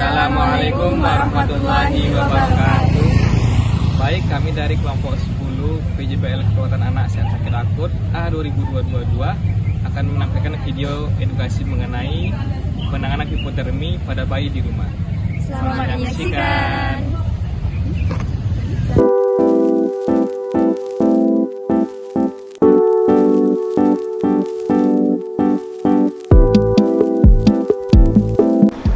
Assalamualaikum warahmatullahi wabarakatuh. Baik, kami dari kelompok 10 PJBL Kekuatan Anak Sehat Sakit Akut A 2022 akan menampilkan video edukasi mengenai penanganan hipotermi pada bayi di rumah. Selamat menyaksikan.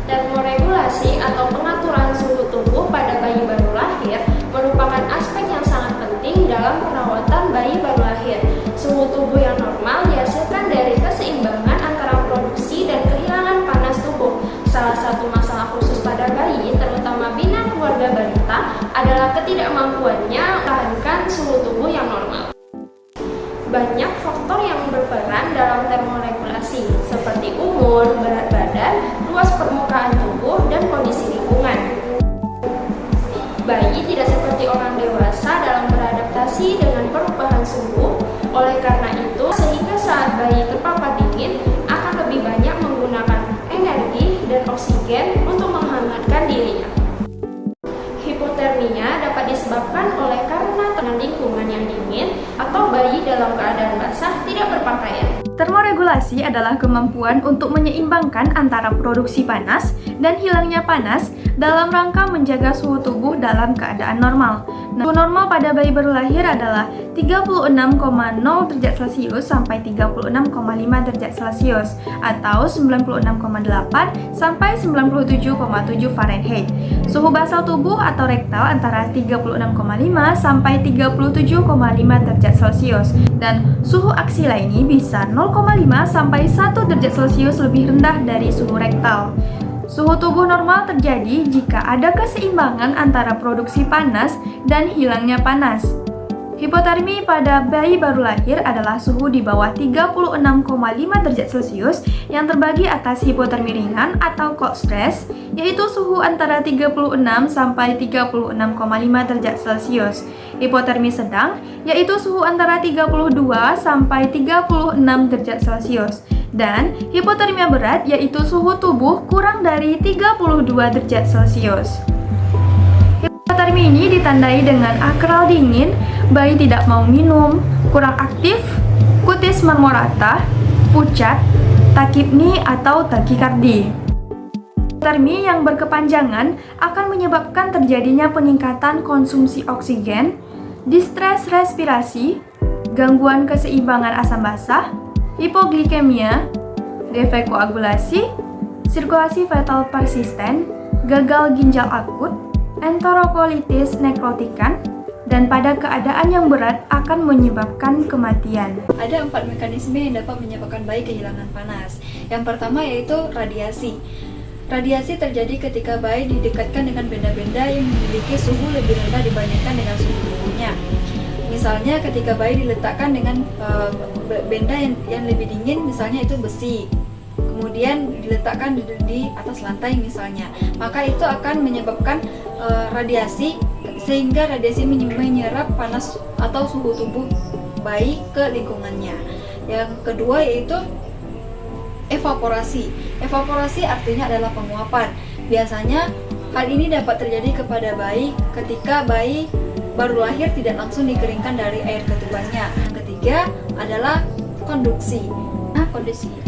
Termoregulasi atau pengaturan suhu tubuh pada bayi baru lahir merupakan aspek yang sangat penting dalam perawatan bayi baru lahir. Suhu tubuh yang normal dihasilkan dari keseimbangan antara produksi dan kehilangan panas tubuh. Salah satu masalah khusus pada bayi, terutama bina keluarga balita, adalah ketidakmampuannya mempertahankan suhu tubuh yang normal. Banyak faktor yang berperan dalam termoregulasi, seperti umur, berat badan, luas permukaan tubuh, dan kondisi lingkungan. Bayi tidak seperti orang dewasa dalam beradaptasi dengan perubahan suhu. Oleh karena itu, sehingga saat bayi terpapar dingin akan lebih banyak menggunakan energi dan oksigen untuk menghangatkan dirinya. Hipotermia dapat disebabkan oleh karena lingkungan yang dingin atau bayi dalam keadaan basah tidak berpakaian. Termoregulasi adalah kemampuan untuk menyeimbangkan antara produksi panas dan hilangnya panas dalam rangka menjaga suhu tubuh dalam keadaan normal. Suhu normal pada bayi baru lahir adalah 36,0 derajat Celcius sampai 36,5 derajat Celcius atau 96,8 sampai 97,7 Fahrenheit. Suhu basal tubuh atau rektal antara 36,5 sampai 37,5 derajat Celcius dan suhu aksila ini bisa 0,5 sampai 1 derajat Celcius lebih rendah dari suhu rektal. Suhu tubuh normal terjadi jika ada keseimbangan antara produksi panas dan hilangnya panas. Hipotermi pada bayi baru lahir adalah suhu di bawah 36,5 derajat Celcius yang terbagi atas hipotermi ringan atau cold stress, yaitu suhu antara 36 sampai 36,5 derajat Celcius. Hipotermi sedang, yaitu suhu antara 32 sampai 36 derajat Celcius. Dan hipotermia berat, yaitu suhu tubuh kurang dari 32 derajat Celcius. Hipotermi ini ditandai dengan akral dingin, bayi tidak mau minum, kurang aktif, kutis marmorata, pucat, takipni atau takikardi. Hipotermi yang berkepanjangan akan menyebabkan terjadinya peningkatan konsumsi oksigen, distres respirasi, gangguan keseimbangan asam basah, hipoglikemia, defek koagulasi, sirkulasi fetal persisten, gagal ginjal akut, enterokolitis nekrotikan, dan pada keadaan yang berat akan menyebabkan kematian. Ada 4 mekanisme yang dapat menyebabkan bayi kehilangan panas. Yang pertama yaitu radiasi. Radiasi terjadi ketika bayi didekatkan dengan benda-benda yang memiliki suhu lebih rendah dibandingkan dengan suhu tubuhnya. Misalnya ketika bayi diletakkan dengan benda yang lebih dingin, misalnya itu besi, kemudian diletakkan di atas lantai misalnya, maka itu akan menyebabkan radiasi, sehingga radiasi menyerap panas atau suhu tubuh bayi ke lingkungannya. Yang kedua yaitu evaporasi. Evaporasi artinya adalah penguapan. Biasanya hal ini dapat terjadi kepada bayi ketika bayi baru lahir tidak langsung dikeringkan dari air ketubannya. Yang ketiga adalah konduksi. Nah,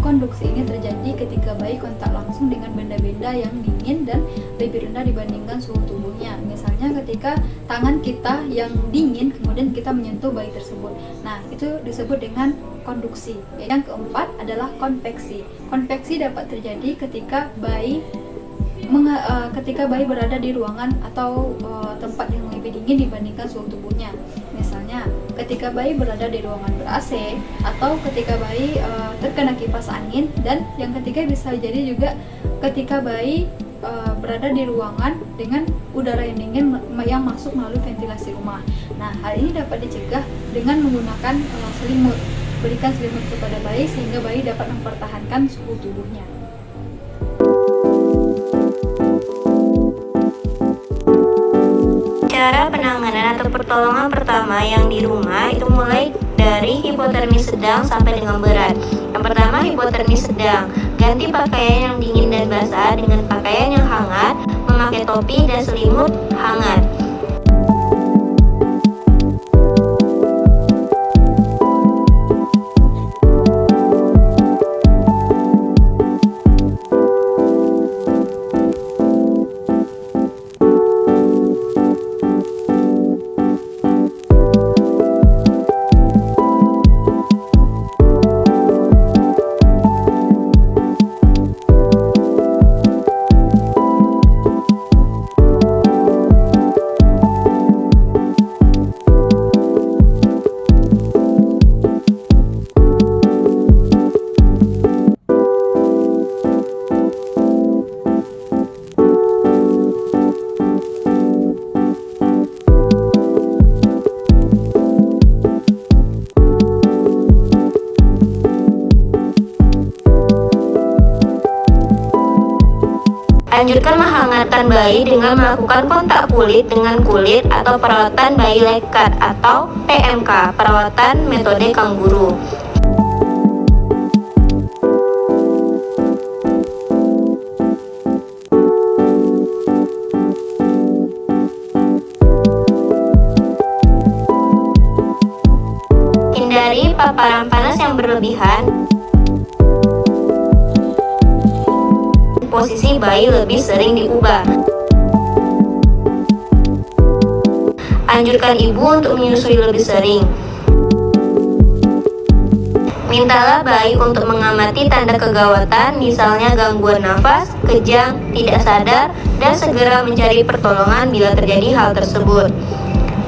konduksi ini terjadi ketika bayi kontak langsung dengan benda-benda yang dingin dan lebih rendah dibandingkan suhu tubuhnya. Misalnya ketika tangan kita yang dingin kemudian kita menyentuh bayi tersebut. Nah, itu disebut dengan konduksi. Yang keempat adalah konveksi. Konveksi dapat terjadi ketika bayi berada di ruangan atau tempat yang lebih dingin dibandingkan suhu tubuhnya. Misalnya ketika bayi berada di ruangan ber-AC atau ketika bayi terkena kipas angin, dan yang ketiga bisa jadi juga ketika bayi berada di ruangan dengan udara yang dingin yang masuk melalui ventilasi rumah. Nah, hal ini dapat dicegah dengan menggunakan selimut. Berikan selimut kepada bayi sehingga bayi dapat mempertahankan suhu tubuhnya. Cara penanganan atau pertolongan pertama yang di rumah itu mulai dari hipotermi sedang sampai dengan berat. Yang pertama, hipotermi sedang. Ganti pakaian yang dingin dan basah dengan pakaian yang hangat. topi dan selimut hangat. Anjurkan menghangatkan bayi dengan melakukan kontak kulit dengan kulit atau perawatan bayi lekat atau PMK, perawatan metode kangguru. Hindari paparan panas yang berlebihan. Posisi bayi lebih sering diubah. Anjurkan ibu untuk menyusui lebih sering. Mintalah bayi untuk mengamati tanda kegawatan, misalnya gangguan nafas, kejang, tidak sadar, dan segera mencari pertolongan bila terjadi hal tersebut.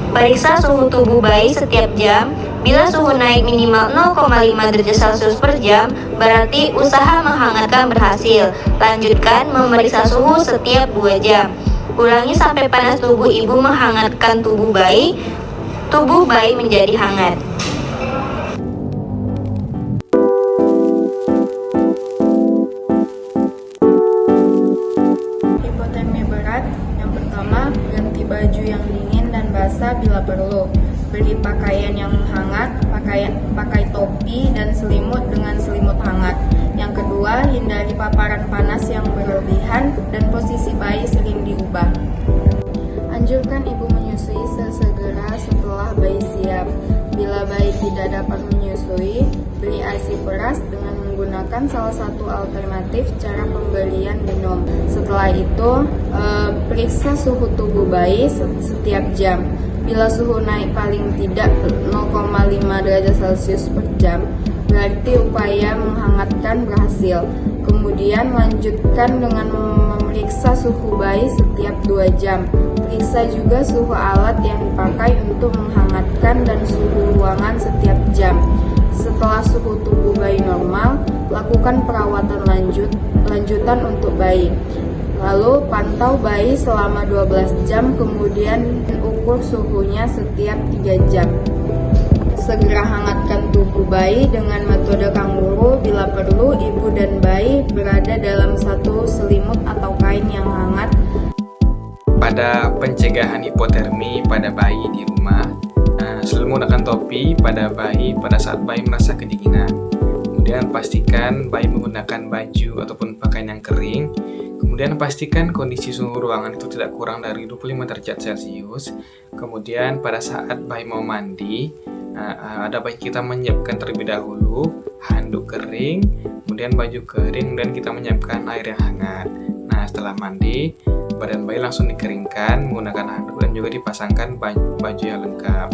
Periksa suhu tubuh bayi setiap jam. Bila suhu naik minimal 0,5 derajat Celcius per jam, berarti usaha menghangatkan berhasil. Lanjutkan memeriksa suhu setiap 2 jam. Ulangi sampai panas tubuh ibu menghangatkan tubuh bayi menjadi hangat. Hipotermi berat, yang pertama, ganti baju yang dingin dan basah bila perlu. Beri pakaian yang hangat, pakai topi dan selimut dengan selimut hangat. Yang kedua, hindari paparan panas yang berlebihan dan posisi bayi sering diubah. Anjurkan ibu menyusui sesegera setelah bayi siap. Bila bayi tidak dapat menyusui, beri ASI peras dengan menggunakan salah satu alternatif cara pemberian minum. Setelah itu, periksa suhu tubuh bayi setiap jam. Bila suhu naik paling tidak 0,5 derajat Celcius per jam, berarti upaya menghangatkan berhasil. Kemudian lanjutkan dengan memeriksa suhu bayi setiap 2 jam. Periksa juga suhu alat yang dipakai untuk menghangatkan dan suhu ruangan setiap jam. Setelah suhu tubuh bayi normal, lakukan perawatan lanjutan untuk bayi. Lalu pantau bayi selama 12 jam, kemudian ukur suhunya setiap 3 jam. Segera hangatkan tubuh bayi dengan metode kangguru. Bila perlu, ibu dan bayi berada dalam satu selimut atau kain yang hangat. Pada pencegahan hipotermi pada bayi di rumah, selalu menggunakan topi pada bayi pada saat bayi merasa kedinginan. Kemudian pastikan bayi menggunakan baju ataupun pakaian yang kering. Kemudian pastikan kondisi suhu ruangan itu tidak kurang dari 25 derajat Celcius. Kemudian pada saat bayi mau mandi, ada baiknya kita menyiapkan terlebih dahulu handuk kering, kemudian baju kering, dan kita menyiapkan air yang hangat. Nah, setelah mandi, badan bayi langsung dikeringkan menggunakan handuk dan juga dipasangkan baju yang lengkap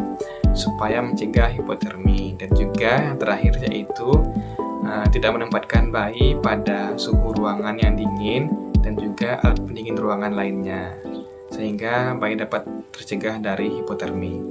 supaya mencegah hipotermi. Dan juga yang terakhir yaitu tidak menempatkan bayi pada suhu ruangan yang dingin dan juga alat pendingin ruangan lainnya, sehingga bayi dapat tercegah dari hipotermi.